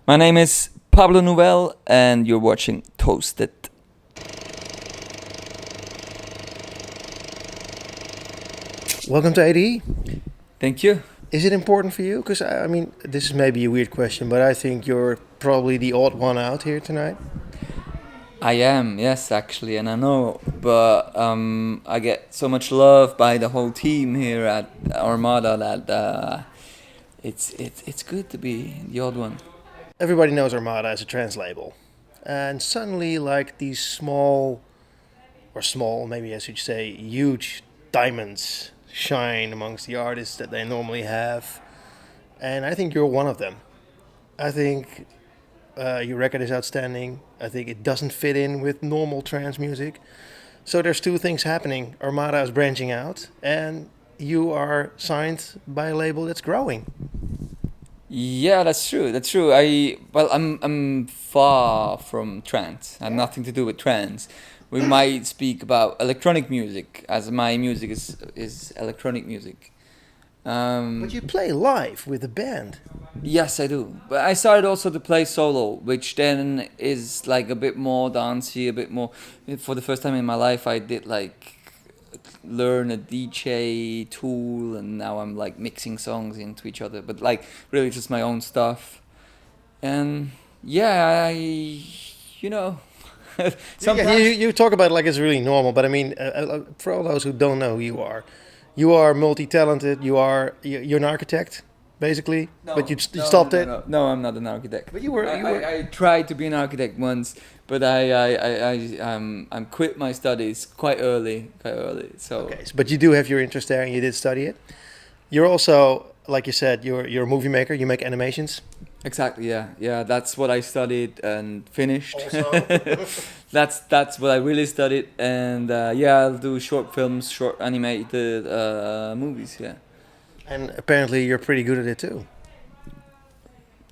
My name is Pablo Nouvelle, and you're watching Toasted. Welcome to ADE. Thank you. Is it important for you? Because, I mean, this is maybe a weird question, but I think you're probably the odd one out here tonight. I am, yes, actually, and I know, but I get so much love by the whole team here at Armada that it's good to be the odd one. Everybody knows Armada as a trance label. And suddenly, like these small, maybe I should say, huge diamonds shine amongst the artists that they normally have. And I think you're one of them. I think your record is outstanding. I think it doesn't fit in with normal trance music. So there's two things happening. Armada is branching out, and you are signed by a label that's growing. Yeah, that's true. That's true. I'm far from trance. I have nothing to do with trance. We might speak about electronic music, as my music is electronic music. But you play live with a band. Yes, I do. But I started also to play solo, which then is like a bit more dancey, a bit more. For the first time in my life, I did like learn a DJ tool, and now I'm like mixing songs into each other. But like really just my own stuff. And yeah, you know. Sometimes you talk about it like it's really normal, but I mean, for all those who don't know who you are multi-talented. You're an architect, basically. No, but you no, stopped no, it. no, I'm not an architect. But you were. I tried to be an architect once, but I quit my studies quite early. So Okay, but you do have your interest there, and you did study it. You're also, like you said, you're a movie maker. You make animations. exactly, yeah. That's what I studied and finished. Also. That's what I really studied, and yeah, I'll do short films, short animated movies. Yeah, And apparently, you're pretty good at it too.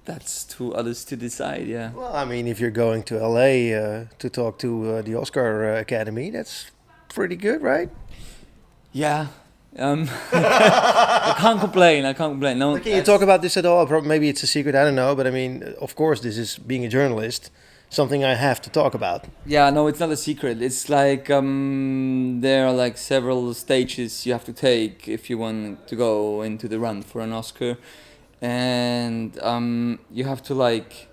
that's to others to decide. Yeah. Well, I mean, if you're going to LA to talk to the Oscar Academy, that's pretty good, right? Yeah. I can't complain. No, Can you talk about this at all? Maybe it's a secret. I don't know. But I mean, of course, this is being a journalist, something I have to talk about. Yeah, no, it's not a secret. It's like there are like several stages you have to take if you want to go into the run for an Oscar, and you have to like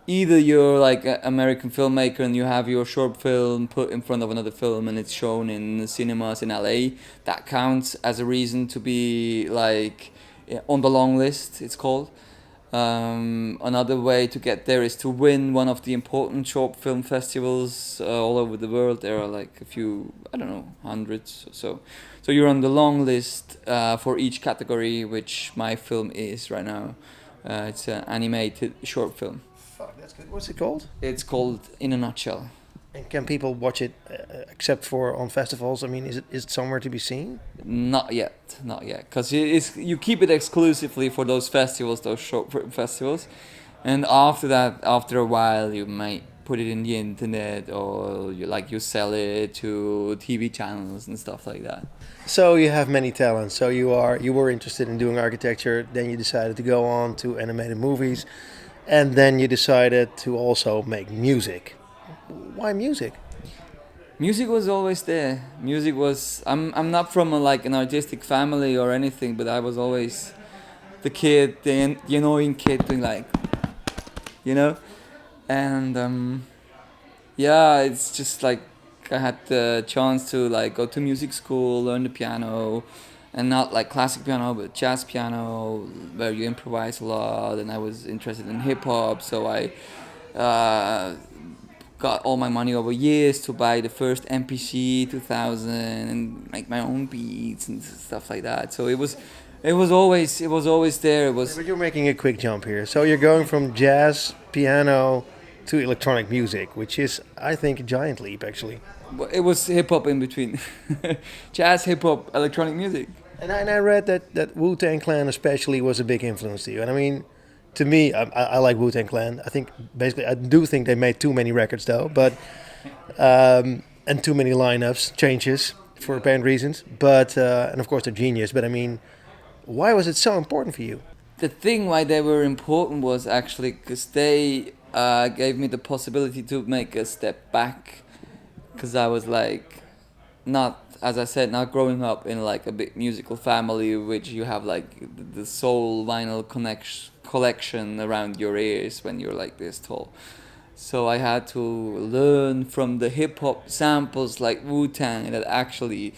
either you're like an American filmmaker and you have your short film put in front of another film and it's shown in the cinemas in LA. That counts as a reason to be like on the long list. It's called. Another way to get there is to win one of the important short film festivals all over the world. There are like a few, I don't know, hundreds or so. So you're on the long list for each category, which my film is right now. It's an animated short film. Fuck, that's good. What's it called? It's called In a Nutshell. And can people watch it except for on festivals? I mean, is it somewhere to be seen? Not yet, because you keep it exclusively for those festivals, those short film festivals, and after that, after a while, you might put it in the internet or you sell it to TV channels and stuff like that. So you have many talents. So you were interested in doing architecture. Then you decided to go on to animated movies, and then you decided to also make music. Why music? Music was always there. Music was. I'm not from an artistic family or anything, but I was always the kid, the annoying kid doing and yeah, it's just like I had the chance to like go to music school, learn the piano, and not like classic piano, but jazz piano, where you improvise a lot. And I was interested in hip hop, so I. Got all my money over years to buy the first MPC 2000 and make my own beats and stuff like that. So it was always there. It was. But you're making a quick jump here. So you're going from jazz, piano, to electronic music, which is, I think, a giant leap, actually. It was hip hop in between, jazz, hip hop, electronic music. And I read that WuTang Clan especially was a big influence to you. And I mean, to me, I like WuTang Clan. I think basically I do think they made too many records though, but and too many lineups changes for apparent reasons. But and of course they're genius. But I mean, why was it so important for you? the thing why they were important was actually because they gave me the possibility to make a step back, because I was like not, as I said, not growing up in like a big musical family which you have like the soul vinyl collection around your ears when you're like this tall. So I had to learn from the hip hop samples like Wu-Tang that actually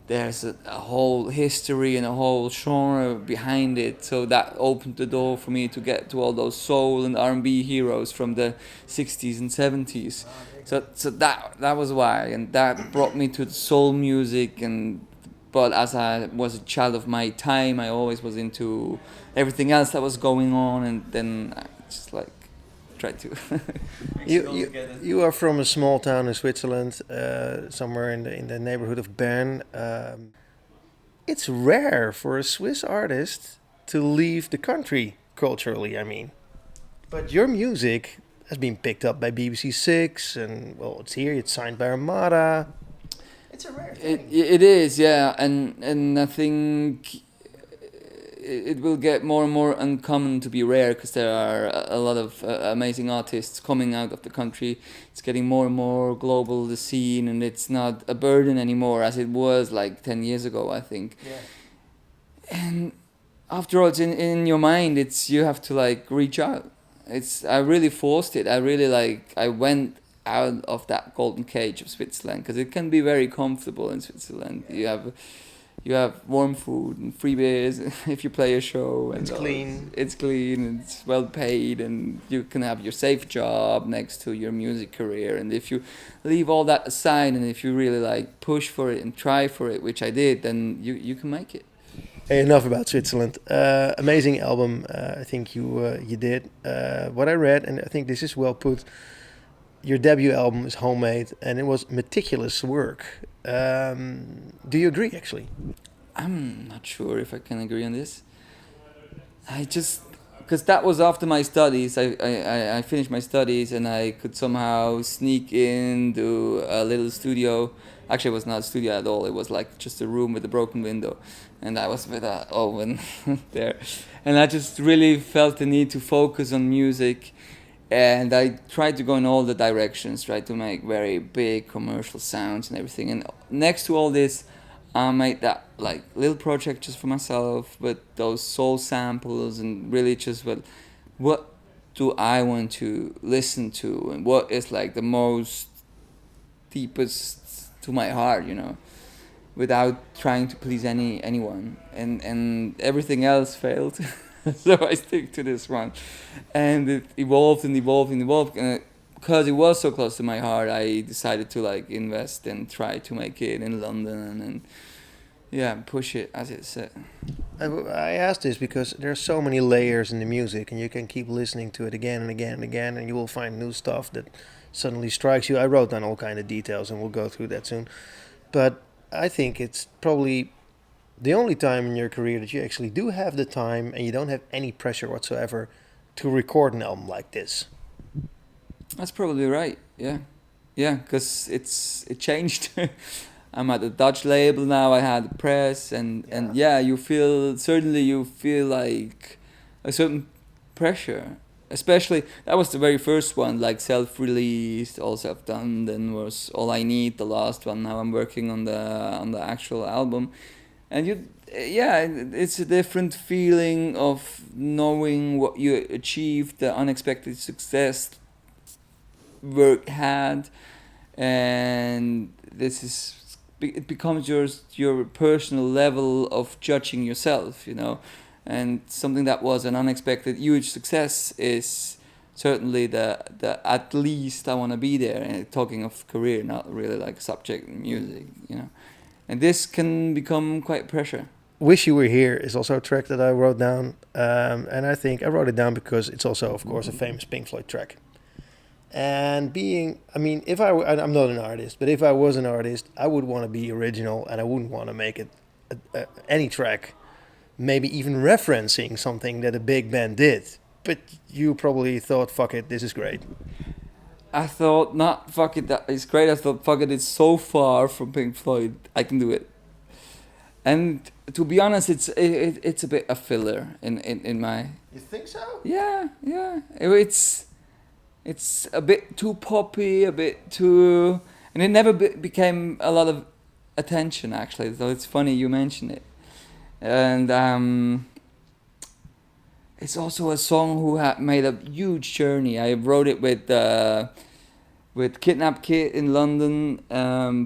there's a whole history and a whole genre behind it. So that opened the door for me to get to all those soul and R&B heroes from the 60s and 70s. So that was why, and that brought me to the soul music. And but as I was a child of my time, I always was into everything else that was going on, and then I just like tried to mix it all You together. you are from a small town in Switzerland, somewhere in the neighborhood of Bern. It's rare for a Swiss artist to leave the country culturally. I mean, but your music has been picked up by BBC Six, and well, it's here. It's signed by Armada. It's a rare thing. It is, yeah, and I think it will get more and more uncommon to be rare, because there are a lot of amazing artists coming out of the country. It's getting more and more global, the scene, and it's not a burden anymore as it was like 10 years ago, I think. Yeah. And after all, it's in your mind. It's, you have to like reach out. I really forced it. I went out of that golden cage of Switzerland, because it can be very comfortable in Switzerland. You have warm food and free beers if you play a show. And It's clean. It's clean, and it's well paid, and you can have your safe job next to your music career. And if you leave all that aside, and if you really like push for it and try for it, which I did, then you can make it. Hey, enough about Switzerland. Amazing album. I think you did. What I read, and I think this is well put. Your debut album is homemade, and it was meticulous work. Do you agree, actually? I'm not sure if I can agree on this. Because that was after my studies. I finished my studies, and I could somehow sneak into a little studio. Actually, it was not a studio at all. It was like just a room with a broken window. And I was with an oven there. And I just really felt the need to focus on music. And I tried to go in all the directions, tried to make very big commercial sounds and everything. And next to all this, I made that like little project just for myself with those soul samples, and really just what do I want to listen to, and what is like the most deepest to my heart, without trying to please anyone. And everything else failed. So I stick to this one, and it evolved and evolved and evolved. And because it was so close to my heart, I decided to like invest and try to make it in London, and push it as it's said. I asked this because there are so many layers in the music, and you can keep listening to it again and again and again, and you will find new stuff that suddenly strikes you. I wrote down all kind of details, and we'll go through that soon. But I think it's probably the only time in your career that you actually do have the time, and you don't have any pressure whatsoever to record an album like this. That's probably right. Yeah, because it changed. I'm at a Dutch label now. I had the press, and you feel like a certain pressure. Especially that was the very first one, like self-released, all self-done. Then was All I Need, the last one. Now I'm working on the actual album, and it's a different feeling of knowing what you achieved, the unexpected success work had, and it becomes your personal level of judging yourself, and something that was an unexpected huge success is certainly the at least I want to be there. And talking of career, not really like subject music, and this can become quite pressure. Wish You Were Here is also a track that I wrote down, and I think I wrote it down because it's also, of course, a famous Pink Floyd track. And if I'm not an artist, but if I was an artist, I would want to be original, and I wouldn't want to make it any track, maybe even referencing something that a big band did. But you probably thought, fuck it, this is great. I thought, not fuck it, that is great. I thought, fuck it, it's so far from Pink Floyd, I can do it. And to be honest, it's a bit a filler in my. You think so? Yeah, yeah. It's a bit too poppy, a bit too, and it never became a lot of attention actually. So it's funny you mention it, and it's also a song who made a huge journey. I wrote it with Kidnap Kid in London,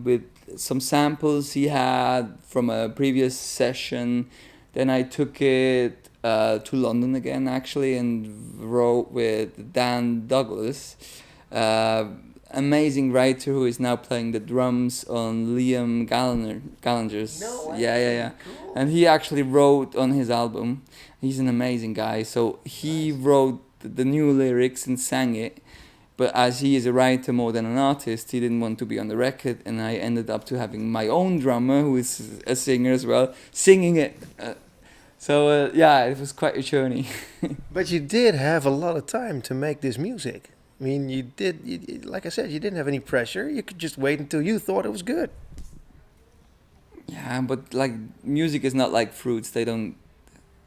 with some samples he had from a previous session. Then I took it to London again, actually, and wrote with Dan Douglas, amazing writer who is now playing the drums on Liam Gallagher's. No way. Yeah. Cool. And he actually wrote on his album. He's an amazing guy. So he wrote the new lyrics and sang it. But as he is a writer more than an artist, he didn't want to be on the record, and I ended up to having my own drummer, who is a singer as well, singing it. So yeah, it was quite a journey. But you did have a lot of time to make this music. I mean, like I said, you didn't have any pressure. You could just wait until you thought it was good. Yeah, but like music is not like fruits.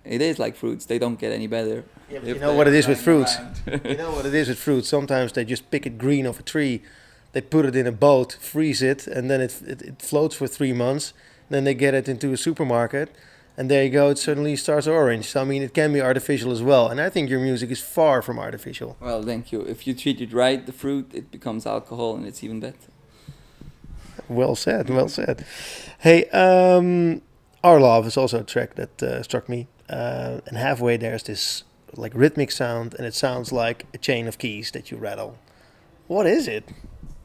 It is like fruits. They don't get any better. Yeah, but you know what it is with fruits. You know what it is with fruits. Sometimes they just pick it green off a tree, they put it in a boat, freeze it, and then it floats for 3 months. Then they get it into a supermarket, and there you go. It suddenly starts orange. So I mean, it can be artificial as well. And I think your music is far from artificial. Well, thank you. If you treat it right, the fruit, it becomes alcohol, and it's even better. Well said. Well said. Hey, Our Love is also a track that struck me. And halfway there's this like rhythmic sound, and it sounds like a chain of keys that you rattle. What is it?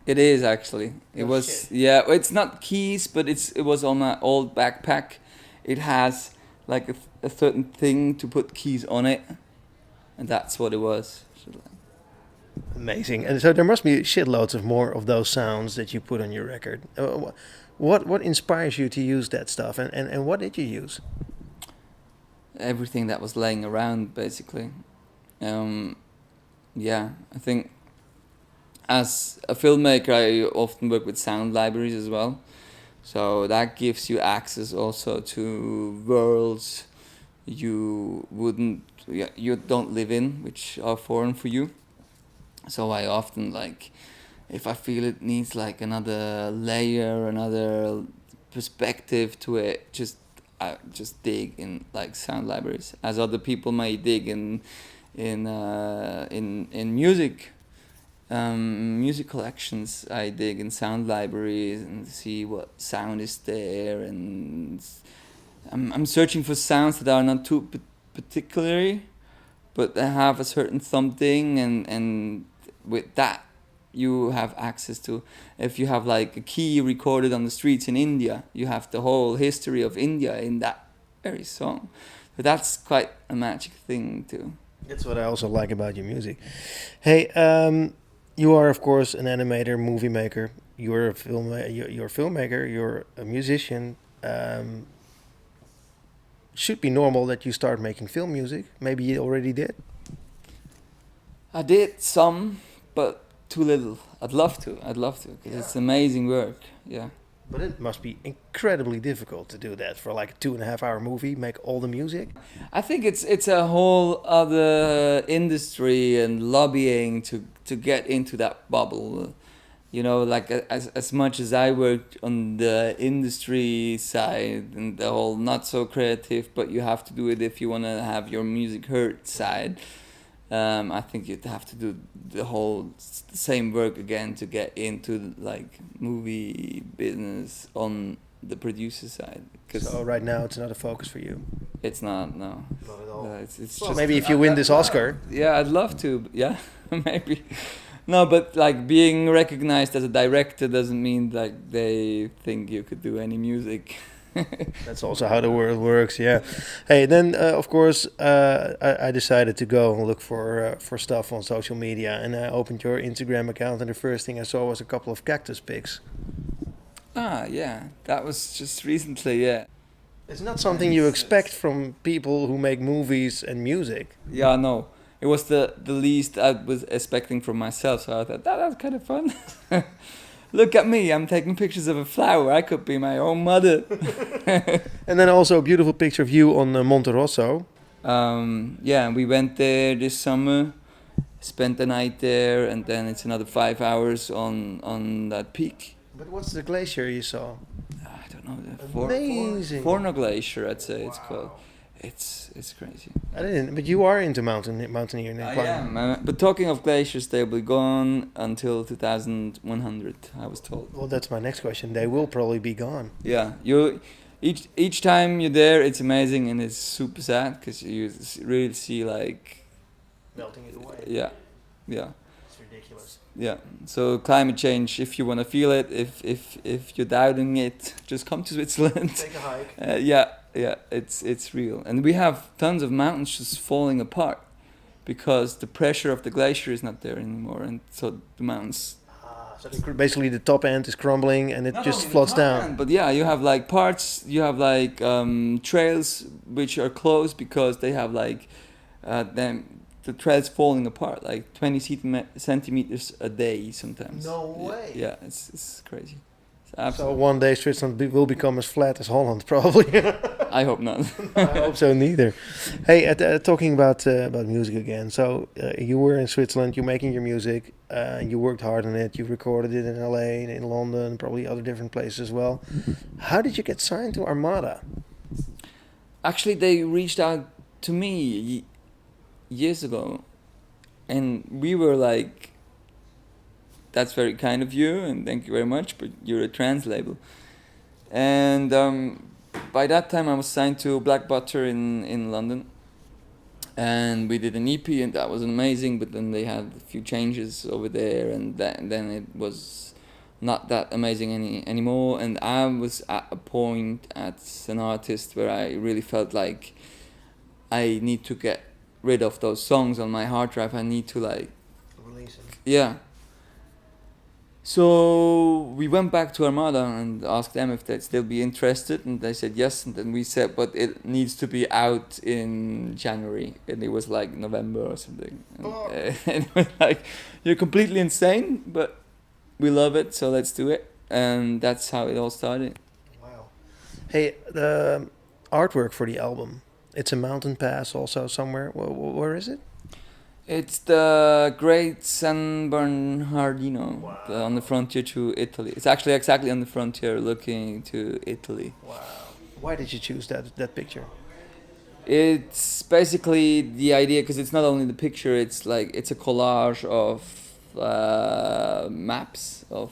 It is actually. It Oh, was shit. yeah. It's not keys, but it was on my old backpack. It has like a certain thing to put keys on it, and that's what it was. So, Amazing. And so there must be shitloads of more of those sounds that you put on your record. What inspires you to use that stuff, and what did you use? everything that was laying around, basically. Yeah, I think as a filmmaker, I often work with sound libraries as well. So that gives you access also to worlds you don't live in, which are foreign for you. So I often if I feel it needs like another layer, another perspective to it, I just dig in like sound libraries, as other people may dig in music. Music collections, I dig in sound libraries and see what sound is there, and I'm searching for sounds that are not too particular, but they have a certain something, and with that you have access to. If you have like a key recorded on the streets in India, you have the whole history of India in that very song. So that's quite a magic thing too. That's what I also like about your music. Hey, you are of course an animator, movie maker. You're a filmmaker. You're a musician. Should be normal that you start making film music. Maybe you already did. I did some, but too little. I'd love to, because it's amazing work. Yeah. But it must be incredibly difficult to do that for like a 2.5-hour movie, make all the music. I think it's a whole other industry and lobbying to get into that bubble. You know, like as much as I worked on the industry side and the whole not so creative, but you have to do it if you want to have your music heard side. I think you'd have to do the same work again to get into like movie business on the producer side. So right now it's not a focus for you. It's not, no. Not at all. It's Well, just maybe if you win this Oscar. yeah, I'd love to. Yeah, maybe. No, but like being recognized as a director doesn't mean like they think you could do any music. That's also how the world works, yeah. Hey, then of course I decided to go and look for stuff on social media, and I opened your Instagram account, and the first thing I saw was a couple of cactus pics. Ah, yeah, that was just recently, yeah. It's not something you expect from people who make movies and music. Yeah, no. It was the least I was expecting from myself, so I thought that's kind of fun. Look at me, I'm taking pictures of a flower. I could be my own mother. And then also a beautiful picture of you on Monte Rosso. Yeah, we went there this summer, spent the night there, and then it's another 5 hours on that peak. But what's the glacier you saw? I don't know, Amazing. Forno Glacier, I'd say it's called. It's crazy. I didn't, but you are into mountaineering. I am. But talking of glaciers, they will be gone until 2100, I was told. Well, that's my next question. They will probably be gone. Yeah, each time you're there, it's amazing and it's super sad because you really see like Melting it away. yeah. It's ridiculous. Yeah. So climate change, if you want to feel it, if you're doubting it, just come to Switzerland. Take a hike. Yeah, it's real, and we have tons of mountains just falling apart because the pressure of the glacier is not there anymore, and so the mountains. So basically the top end is crumbling and it Not just only the floats top down. end, but yeah, you have like parts, you have like trails which are closed because they have like the trails falling apart like 20 centimeters a day sometimes. No way. Yeah, it's crazy. It's So absolutely. one day Switzerland will become as flat as Holland, probably. I hope not. I hope so, neither. Hey, talking about music again. So you were in Switzerland. You're making your music. You worked hard on it. You recorded it in LA, in London, probably other different places as well. How did you get signed to Armada? Actually, they reached out to me years ago, and we were like, "That's very kind of you, and thank you very much, but you're a trance label." And by that time, I was signed to Black Butter in London, and we did an EP, and that was amazing. But then they had a few changes over there, and then it was not that amazing anymore. And I was at a point as an artist where I really felt like I need to get rid of those songs on my hard drive. I need to like Release it. yeah. So we went back to Armada and asked them if they'd still be interested, and they said yes. And then we said, but it needs to be out in January, and it was like November or something. And, and it was like, you're completely insane, but we love it, so let's do it. And that's how it all started. Wow. Hey, the artwork for the album. It's a mountain pass also somewhere. Where is it? It's the Great San Bernardino on the frontier to Italy. It's actually exactly on the frontier looking to Italy. Wow. Why did you choose that picture? It's basically the idea, because it's not only the picture, it's like it's a collage of maps of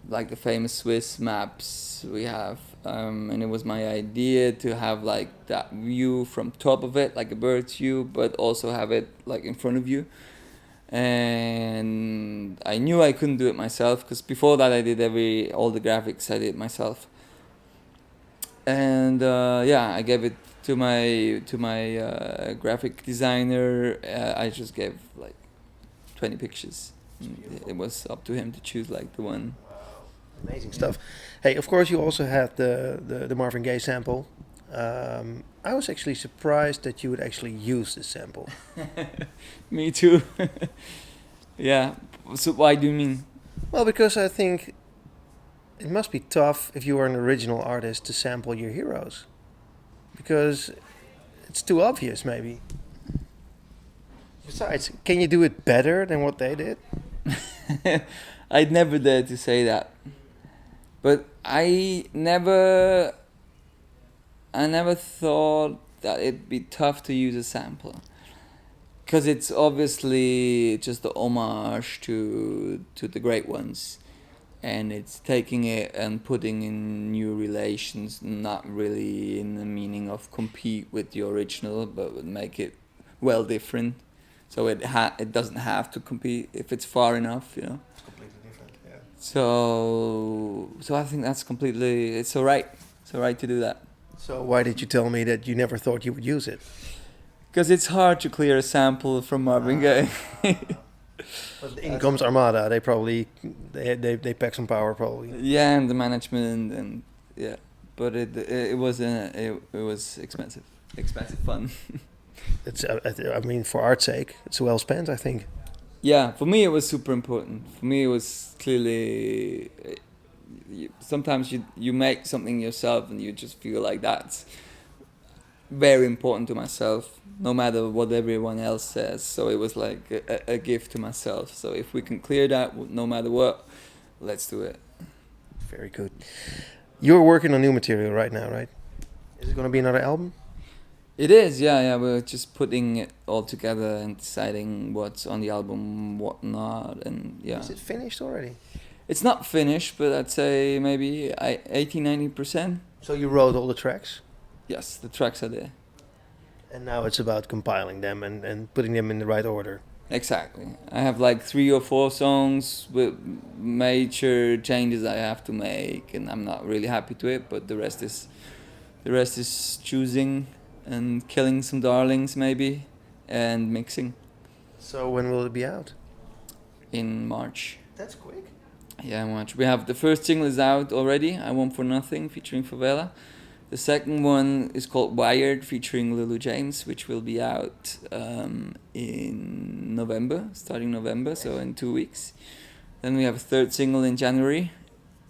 like the famous Swiss maps we have. And it was my idea to have like that view from top of it, like a bird's view, but also have it like in front of you. And I knew I couldn't do it myself, because before that I did all the graphics I did myself. And yeah, I gave it to my graphic designer. I just gave like 20 pictures. It was up to him to choose like the one. Amazing stuff. Hey, of course you also had the Marvin Gaye sample. I was actually surprised that you would actually use this sample. Me too. Yeah. So why do you mean? Well, because I think it must be tough if you are an original artist to sample your heroes. Because it's too obvious, maybe. Besides, can you do it better than what they did? I'd never dare to say that. But I never thought that it'd be tough to use a sampler, because it's obviously just the homage to the great ones, and it's taking it and putting in new relations, not really in the meaning of compete with the original, but would make it well different. So it doesn't have to compete if it's far enough, you know. It's completely different, yeah. So I think that's completely, it's alright. It's alright to do that. So why did you tell me that you never thought you would use it? Because it's hard to clear a sample from Marvin Gaye. But in comes Armada. They probably they pack some power probably. Yeah, and the management, and yeah, but it was expensive fun. It's I mean, for art's sake, it's well spent, I think. Yeah, for me it was super important. For me it was clearly. Sometimes you make something yourself and you just feel like that's very important to myself, no matter what everyone else says. So it was like a gift to myself. So if we can clear that, no matter what, let's do it. Very good. You're working on new material right now, right? Is it going to be another album? It is, yeah. We're just putting it all together and deciding what's on the album, what not, and yeah. Is it finished already? It's not finished, but I'd say maybe 80-90%. So you wrote all the tracks? Yes, the tracks are there. And now it's about compiling them and putting them in the right order. Exactly. I have like 3 or 4 songs with major changes I have to make, and I'm not really happy to it. But the rest is choosing and killing some darlings maybe, and mixing. So when will it be out? In March. That's quick. Yeah, March. We have the first single is out already. I Want for Nothing featuring Favela. The second one is called Wired featuring Lulu James, which will be out in November, starting November, so in 2 weeks. Then we have a third single in January,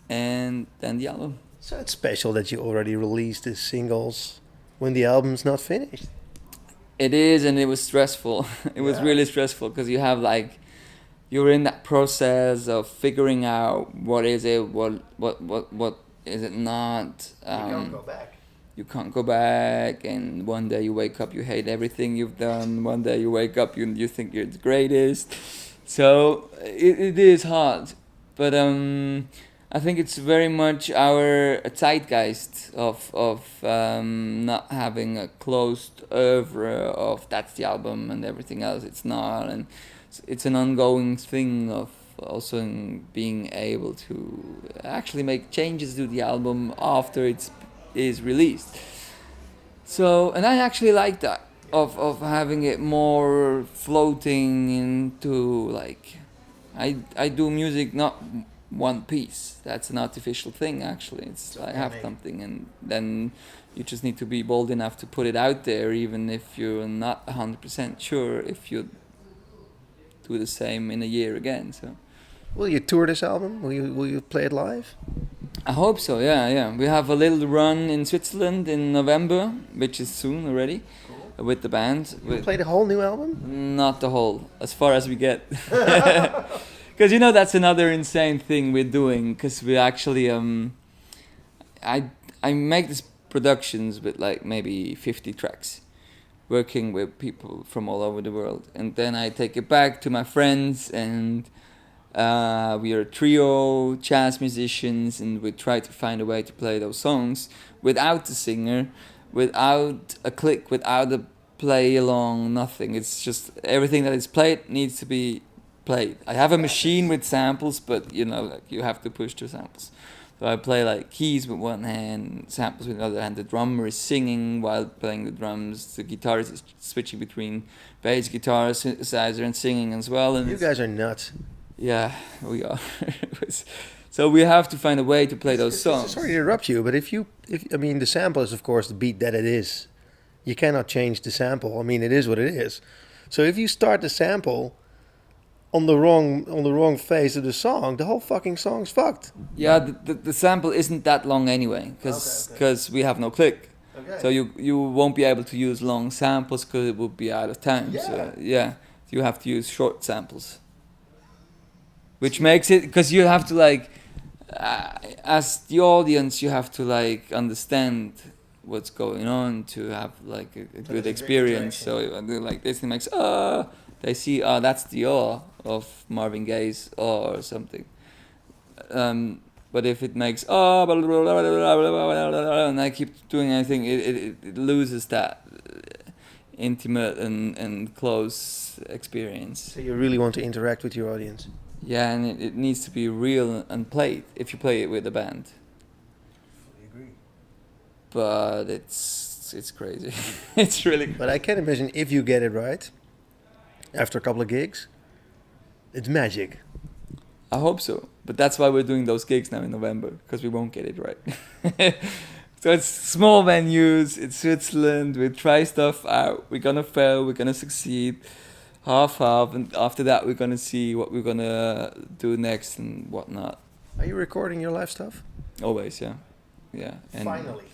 and then the album. So it's special that you already released the singles when the album's not finished. It is, and it was stressful. It was really stressful because you have like, you're in that process of figuring out what is it, what is it not. You can't go back. You can't go back, and one day you wake up, you hate everything you've done. One day you wake up, you think you're the greatest. So it is hard, but I think it's very much our zeitgeist of not having a closed oeuvre of that's the album and everything else. It's not, and it's an ongoing thing of also being able to actually make changes to the album after it is released. So, and I actually like that of having it more floating into like, I do music not one piece. That's an artificial thing actually. It's I have something, and then you just need to be bold enough to put it out there, even if you're not 100% sure if you do the same in a year again. So will you tour this album? Will you play it live? I hope so, yeah. We have a little run in Switzerland in November, which is soon already, with the band. You play the whole new album? Not the whole, as far as we get. Because that's another insane thing we're doing, because we actually, I make these productions with like maybe 50 tracks, working with people from all over the world. And then I take it back to my friends, and we are a trio, jazz musicians, and we try to find a way to play those songs without the singer, without a click, without a play along, nothing. It's just everything that is played needs to be played. I have a machine with samples, but like you have to push the samples. So I play like keys with one hand, samples with the other hand. The drummer is singing while playing the drums. The guitarist is switching between bass guitar, synthesizer, and singing as well. And you guys are nuts. Yeah, we are. So we have to find a way to play those songs. Sorry to interrupt you, but if the sample is of course the beat that it is. You cannot change the sample. I mean, it is what it is. So if you start the sample on the wrong phase of the song, the whole fucking song's fucked. Yeah, the sample isn't that long anyway, because we have no click. Okay. So you won't be able to use long samples because it would be out of time. Yeah. So you have to use short samples. Which makes it, because you have to like, as the audience, you have to like understand what's going on to have like a good experience. So like this, it makes they see that's the of Marvin Gaye's or something. But if it makes and I keep doing anything, it loses that intimate and close experience. So you really want to interact with your audience. Yeah, and it needs to be real and played if you play it with a band. I agree. But it's crazy. It's really crazy. But I can imagine if you get it right, after a couple of gigs, it's magic. I hope so. But that's why we're doing those gigs now in November, because we won't get it right. So it's small venues, it's Switzerland, we try stuff out, we're gonna fail, we're gonna succeed. half, and after that we're gonna see what we're gonna do next and whatnot. Are you recording your live stuff? Always, yeah, yeah. And Finally.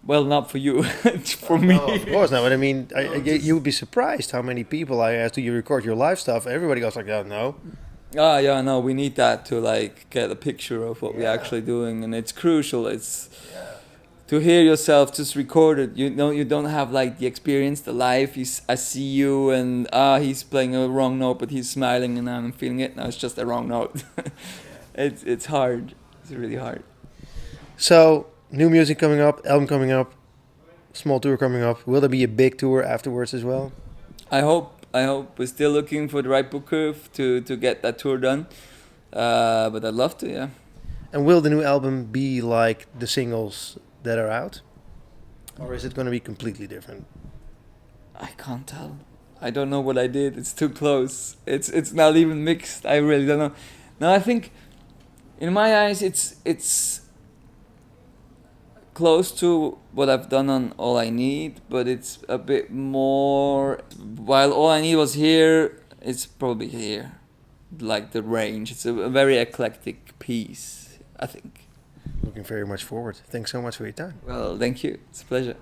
well, not for you, it's for me. No, of course not. But I mean, you would be surprised how many people I asked, "Do you record your live stuff?" Everybody goes like, "Oh, no." Ah, yeah, no, we need that to like get a picture of what we're actually doing, and it's crucial. It's to hear yourself just record it. You know, you don't have like the experience, the life. I see you, and he's playing a wrong note, but he's smiling, and I'm feeling it. No, it's just a wrong note. It's hard. It's really hard. So, new music coming up, album coming up, small tour coming up. Will there be a big tour afterwards as well? I hope. We're still looking for the right booker to get that tour done. But I'd love to, yeah. And will the new album be like the singles that are out? Or is it going to be completely different? I can't tell. I don't know what I did. It's too close. It's not even mixed. I really don't know. No, I think in my eyes it's close to what I've done on All I Need, but it's a bit more. While All I Need was here, it's probably here. Like the range. It's a very eclectic piece, I think. Looking very much forward. Thanks so much for your time. Well, thank you. It's a pleasure.